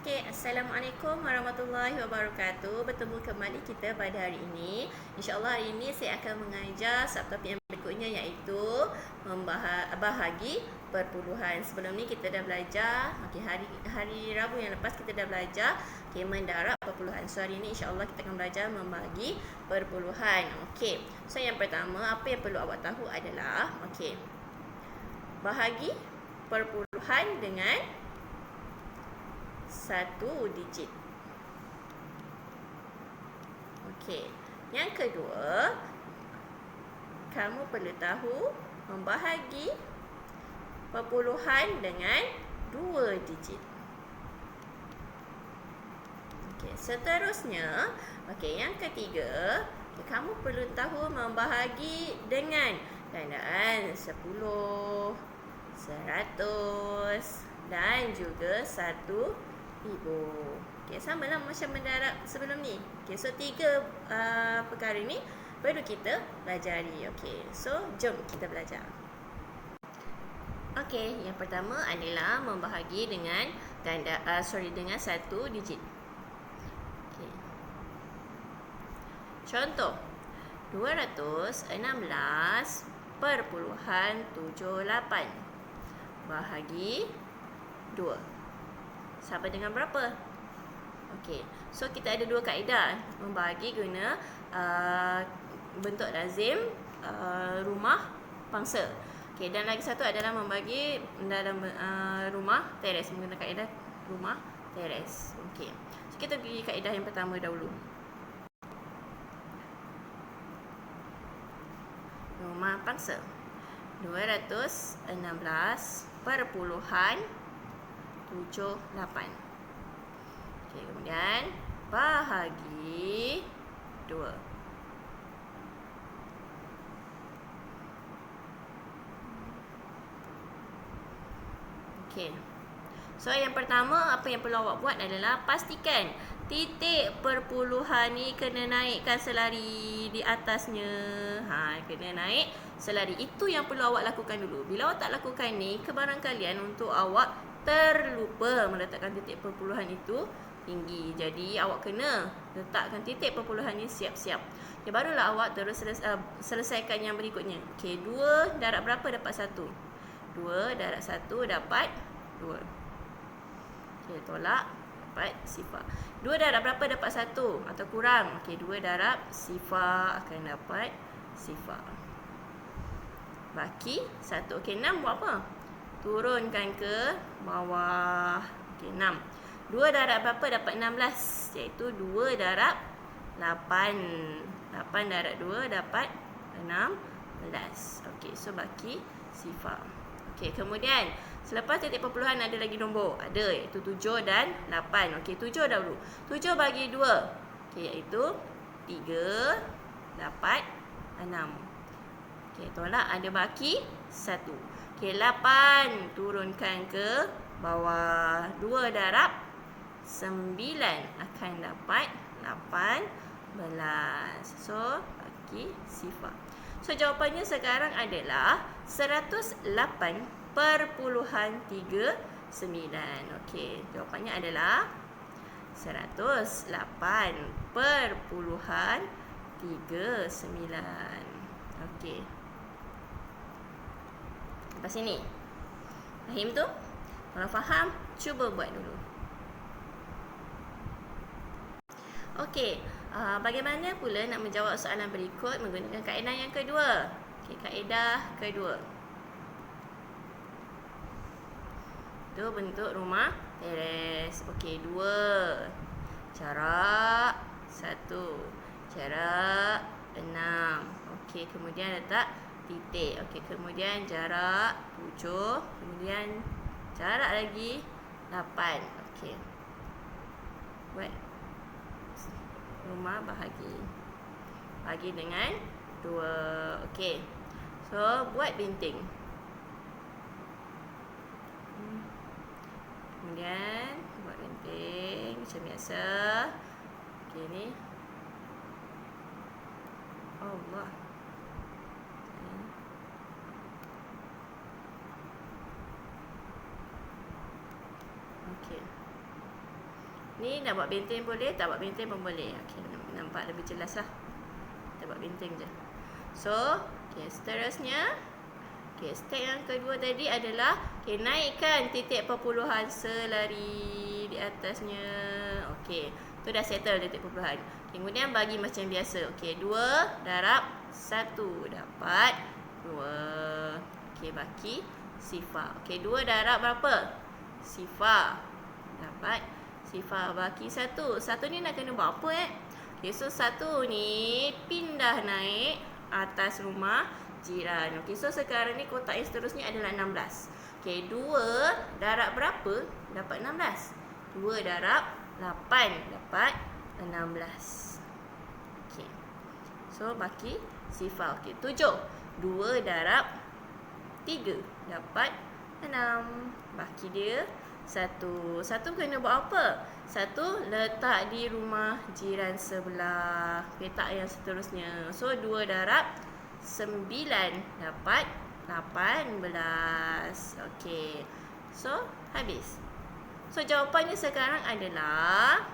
Okey, Assalamualaikum warahmatullahi wabarakatuh. Bertemu kembali kita pada hari ini. InsyaAllah hari ini saya akan mengajar subtopik yang berikutnya, iaitu bahagi perpuluhan. Sebelum ni kita dah belajar, hari Rabu yang lepas kita dah belajar mendarab perpuluhan. So hari ini insyaAllah kita akan belajar membagi perpuluhan. Okey, so yang pertama apa yang perlu awak tahu adalah bahagi perpuluhan dengan satu digit. Okey. Yang kedua, kamu perlu tahu membahagi perpuluhan dengan dua digit. Okey, seterusnya, yang ketiga, kamu perlu tahu membahagi dengan gandaan 10, 100 dan juga 1000. Sama lah macam mendarab sebelum ni. So tiga perkara ni perlu kita pelajari. So jom kita belajar. Yang pertama adalah membahagi dengan dengan satu digit. Contoh 216.78 bahagi 2 sama dengan berapa? So kita ada dua kaedah membahagi guna bentuk lazim, rumah, pangsa. Dan lagi satu adalah membagi dalam rumah teres menggunakan kaedah rumah teres. So kita pergi kaedah yang pertama dahulu. Rumah pangsa 216.78. Kemudian bahagi 2. So yang pertama apa yang perlu awak buat adalah pastikan titik perpuluhan ni kena naikkan selari di atasnya. Kena naik selari. Itu yang perlu awak lakukan dulu. Bila awak tak lakukan ni, kebarangkalian untuk awak terlupa meletakkan titik perpuluhan itu tinggi. Jadi awak kena letakkan titik perpuluhan ni siap-siap. Barulah awak terus selesaikan yang berikutnya. 2 darab berapa dapat 1? 2 darab 1 dapat 2. Tolak, dapat sifar. 2 darab berapa dapat 1 atau kurang? 2 darab sifar akan dapat sifar. Baki 1. 6 buat apa? Turunkan ke bawah. 6. 2 darab berapa dapat 16? Iaitu 2 darab 8. 8 darab 2 dapat 16. So baki sifar. Kemudian selepas titik perpuluhan ada lagi nombor. Ada, iaitu 7 dan 8. 7 dahulu. 7 bagi 2. Iaitu 3 dapat 6. Tolak, ada baki 1. 8 turunkan ke bawah. 2 darab 9 akan dapat 18. So bagi sifar. So jawapannya sekarang adalah 108.39. Jawapannya adalah 108.39. Lepas sini faham tu? Kalau faham, cuba buat dulu. Bagaimana pula nak menjawab soalan berikut menggunakan kaedah yang kedua? Kaedah kedua. Itu bentuk rumah teres. 2. Jarak 1. Jarak 6. Kemudian letak titik. Kemudian jarak 7. Kemudian jarak lagi 8. Buat rumah bahagi. Bagi dengan 2. So buat binting. Kemudian buat binting macam biasa. Ni Allah. Ni nak buat benteng boleh, tak buat benteng pun boleh. Okey, nampak lebih jelas lah. Kita buat benteng je. So, okey, seterusnya, okey, step yang kedua tadi adalah naikkan titik perpuluhan selari di atasnya. Okey, tu dah settle titik perpuluhan. Okay, kemudian bagi macam biasa. Okey, 2 darab 1 dapat 2. Okey, baki sifar. Okey, 2 darab berapa? Sifar. Dapat sifar baki 1. 1 ni nak kena buat apa Okey, so 1 ni pindah naik atas rumah jiran. Okey, so sekarang ni kotak yang seterusnya adalah 16. Okey, 2 darab berapa? Dapat 16. 2 darab 8 dapat 16. Okey. So baki sifar. Okey, 7. 2 darab 3 dapat 6. Baki dia 1 kena buat apa? 1 letak di rumah jiran sebelah. Petak yang seterusnya. So 2 darab 9 dapat 18. Okey. So habis. So jawapannya sekarang adalah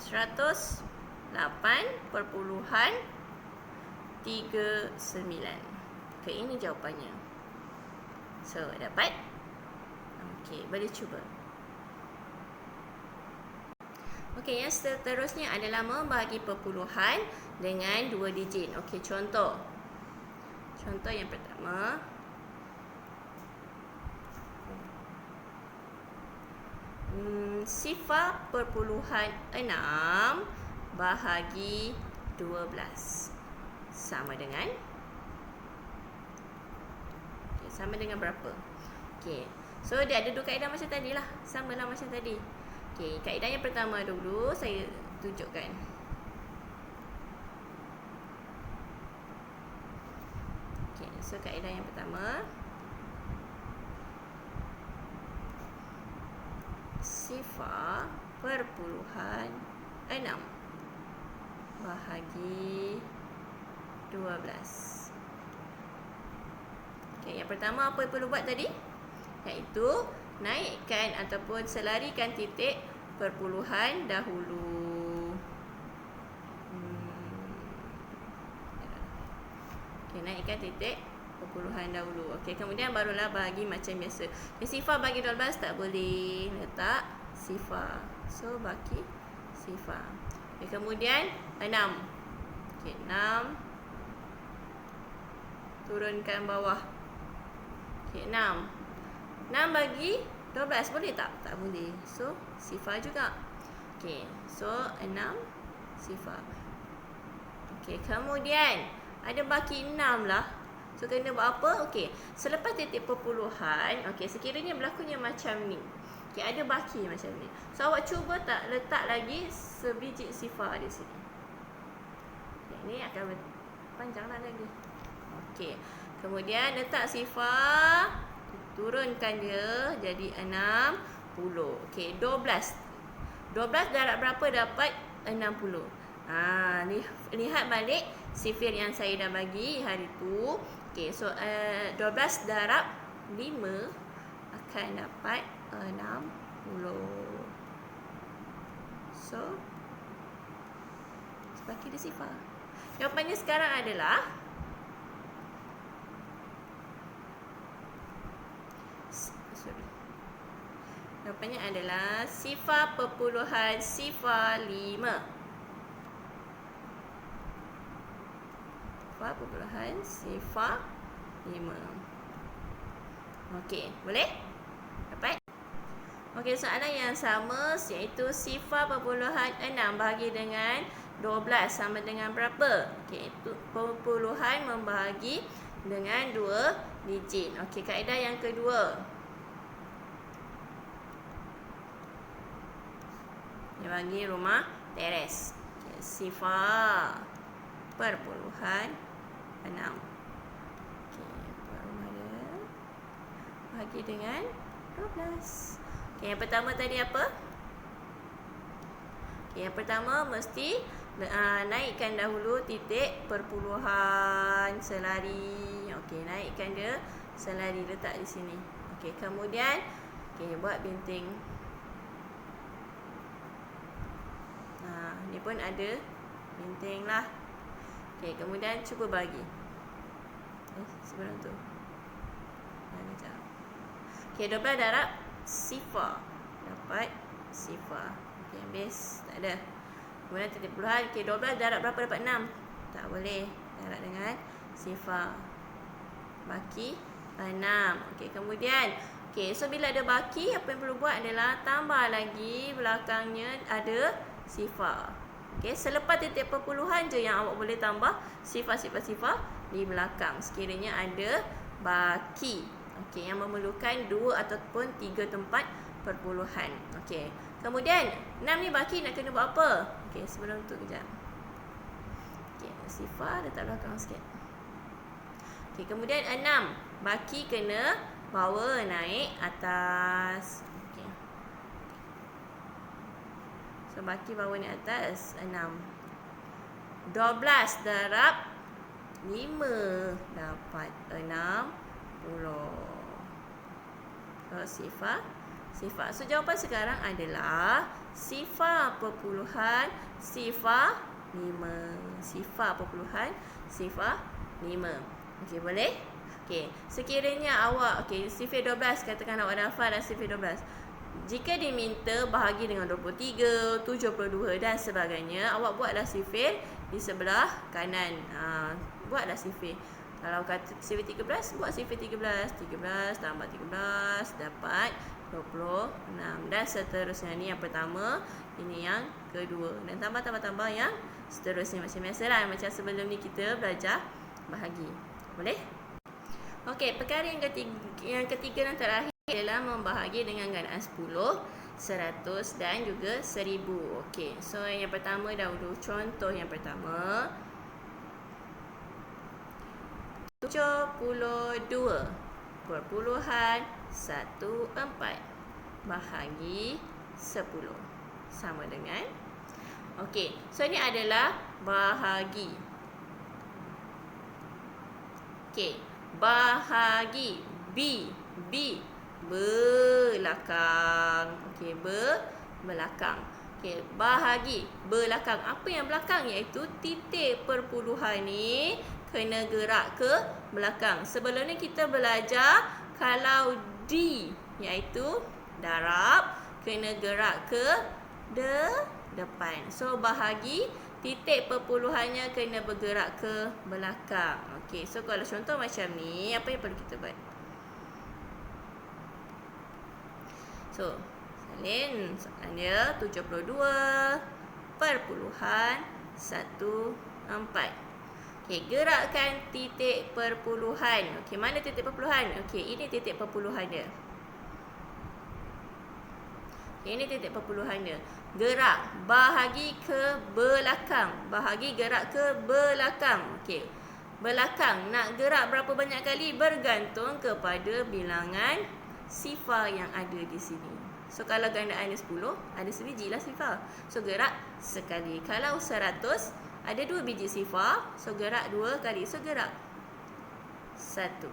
108.39. Okey, ini jawapannya. So, dapat? Okey, boleh cuba. Okey, yang seterusnya adalah membahagi perpuluhan dengan 2 digit. Okey, contoh. Contoh yang pertama. Sifar perpuluhan 6 bahagi 12 sama dengan sama dengan berapa? Okey. So dia ada 2 kaedah macam tadi lah. Samalah macam tadi. Okey, kaedah yang pertama dulu saya tunjukkan. Okey, so kaedah yang pertama, sifar perpuluhan 6 bahagi 12. Okey, yang pertama apa yang perlu buat tadi? Iaitu naikkan ataupun selarikan titik perpuluhan dahulu. Okey, naikkan titik perpuluhan dahulu. Okey, kemudian barulah bahagi macam biasa. Sifar bagi 12 tak boleh letak sifar. So baki sifar. Okey, kemudian 6. Okey, 6 turunkan bawah. Okey, 6. 6 bagi 12 boleh tak? Tak boleh. So sifar juga. Okey, so 6 sifar. Okey, kemudian ada baki 6 lah. So kena buat apa? Okey, selepas titik perpuluhan, okey, sekiranya berlakunya macam ni. Okey, ada baki macam ni. So awak cuba tak letak lagi sebiji sifar di sini. Okay, ni akan panjanglah lagi. Okey, kemudian letak sifar, turunkan dia jadi 60. Okey, 12. 12 darab berapa dapat 60? Lihat balik sifir yang saya dah bagi hari tu. Okey, so 12 darab 5 akan dapat 60. So baki dia sifar. Jawapannya sekarang adalah jawapannya adalah sifar perpuluhan sifar 5. Perpuluhan sifar 5. Okey, boleh? Dapat? Okey, soalan yang sama iaitu sifar perpuluhan 6 bahagi dengan 12 sama dengan berapa? Okey, itu perpuluhan membahagi dengan 2 digit. Okey, kaedah yang kedua. Dia bagi rumah teres. Okey, sifar perpuluhan 6. Okey, rumah dia bahagi dengan 12. Okey, yang pertama tadi apa? Okey, yang pertama mesti naikkan dahulu titik perpuluhan selari. Okey, naikkan dia selari, letak di sini. Okey, kemudian buat binting. Ni pun ada binting lah. Okey, kemudian cuba bagi. Sebelum tu. Okey, 12 darab sifar. Dapat sifar. Okey, habis. Tak ada. Kemudian titik puluhan. Okey, 12 darab berapa dapat 6? Tak boleh. Darab dengan sifar. Baki 6. Okey, kemudian. Okey, so bila ada baki, apa yang perlu buat adalah tambah lagi belakangnya ada sifar. Okey, selepas titik perpuluhan je yang awak boleh tambah sifar-sifar di belakang. Sekiranya ada baki. Okey, yang memerlukan 2 ataupun 3 tempat perpuluhan. Okey. Kemudian 6 ni baki nak kena buat apa? Okey, sebelum tu kejap. Okey, sifar letak belakang sikit. Okey, kemudian 6 baki kena bawa naik atas. Okey. So baki bawa naik atas 6. 12 darab 5 dapat 60. Sifar. So jawapan sekarang adalah sifar perpuluhan sifar 5. Sifar perpuluhan sifar 5. Okey, boleh? Okey, sekiranya awak sifir 12, katakan awak dah hafal dah sifir 12. Jika diminta bahagi dengan 23, 72 dan sebagainya, awak buatlah sifir di sebelah kanan. Buatlah sifir. Kalau kata sifir 13, buat sifir 13. 13 tambah 13 dapat 26. Dan seterusnya. Ni yang pertama, ini yang kedua. Dan tambah yang seterusnya. Macam biasalah. Macam sebelum ni kita belajar bahagi. Boleh? Okey, perkara yang ketiga dan terakhir adalah membahagi dengan gandaan 10, 100 dan juga 1000. Okey, so yang pertama dahulu. Contoh yang pertama. 72.14 bahagi 10 sama dengan. Okey, so ini adalah bahagi. Okey, bahagi B belakang. Okey, belakang. Okey, bahagi belakang. Apa yang belakang? Iaitu titik perpuluhan ni kena gerak ke belakang. Sebelum ni kita belajar kalau D iaitu darab kena gerak ke depan. So bahagi titik perpuluhannya kena bergerak ke belakang. Okey, so kalau contoh macam ni, apa yang perlu kita buat? So, salin soalannya 72.14. Okey, gerakkan titik perpuluhan. Okey, mana titik perpuluhan? Okey, ini titik perpuluhan dia. Okey, ini titik perpuluhan dia. Gerak, bahagi ke belakang. Bahagi gerak ke belakang. Okey, belakang nak gerak berapa banyak kali bergantung kepada bilangan sifar yang ada di sini. So, kalau gandaan ada 10, ada sebijilah sifar. So, gerak sekali. Kalau 100, ada 2 biji sifar, so gerak 2 kali. So gerak 1.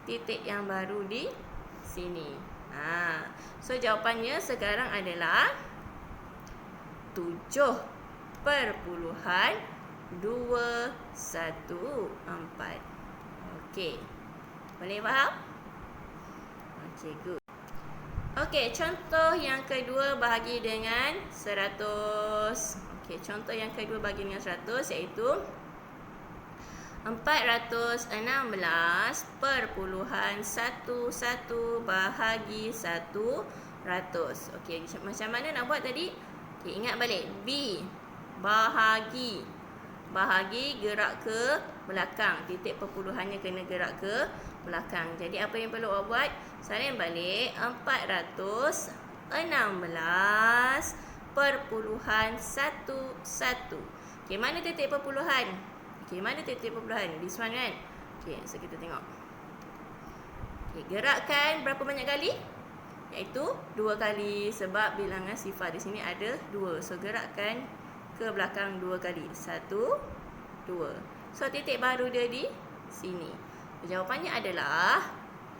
Titik yang baru di sini. So jawapannya sekarang adalah 7.214. Okey. Boleh faham? Okey, good. Okey, contoh yang kedua bahagi dengan 100. Okey, contoh yang kedua bagi dengan 100 iaitu 416.11 bahagi 100. Okey, macam mana nak buat tadi? Okey, ingat balik. B bahagi. Bahagi gerak ke belakang. Titik perpuluhannya kena gerak ke belakang. Jadi apa yang perlu awak buat? Salin balik 416.11. Okey, mana titik perpuluhan? Okey, mana titik perpuluhan? This one kan? Okey, so kita tengok. Okey, gerakkan berapa banyak kali? iaitu 2 kali sebab bilangan sifar di sini ada 2. So gerakkan ke belakang 2 kali. 1, 2. So titik baru dia di sini. Jawapannya adalah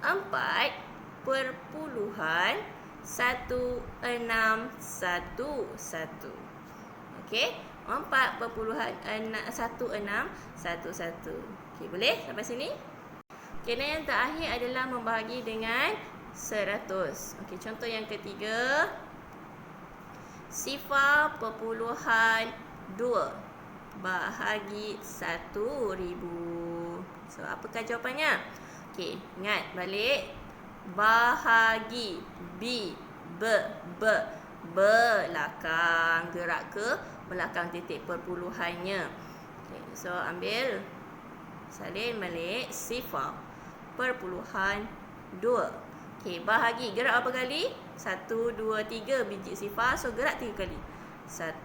4.1611. Okey, 4.1611. Okey, boleh sampai sini? Okey, dan yang terakhir adalah membahagi dengan 100. Okey, contoh yang ketiga. 0.2 bahagi 1000. So, apakah jawapannya? Okey, ingat balik. Bahagi belakang, gerak ke belakang titik perpuluhannya. Okey, so ambil salin balik 0.2. Okey, bahagi gerak berapa kali? 1, 2, 3 biji sifar. So gerak 3 kali. 1,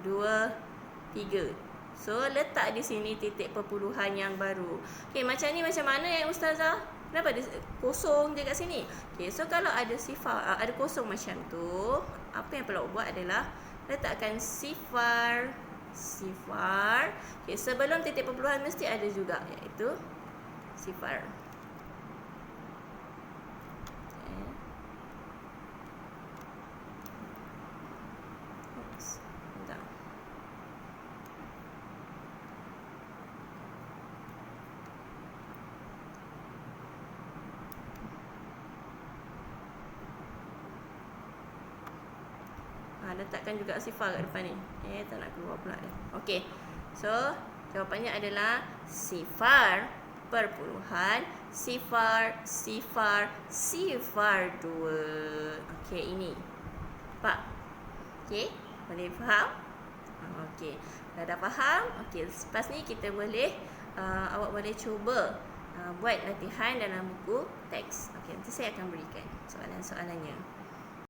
2, 3. So letak di sini titik perpuluhan yang baru. Okey, macam ni macam mana ya Ustazah? Kenapa ada kosong je kat sini? Okey, so kalau ada sifar, ada kosong macam tu, apa yang perlu buat adalah letakkan sifar. Okey, sebelum titik perpuluhan mesti ada juga, iaitu sifar. Letakkan juga sifar kat depan ni. Tak nak keluar pula dia. Okey. So, jawapannya adalah sifar perpuluhan sifar 2. Okey, ini. Nampak? Okey, boleh faham? Okey. Dah faham? Okey, lepas ni kita boleh awak boleh cuba buat latihan dalam buku teks. Okey, nanti saya akan berikan soalan-soalannya.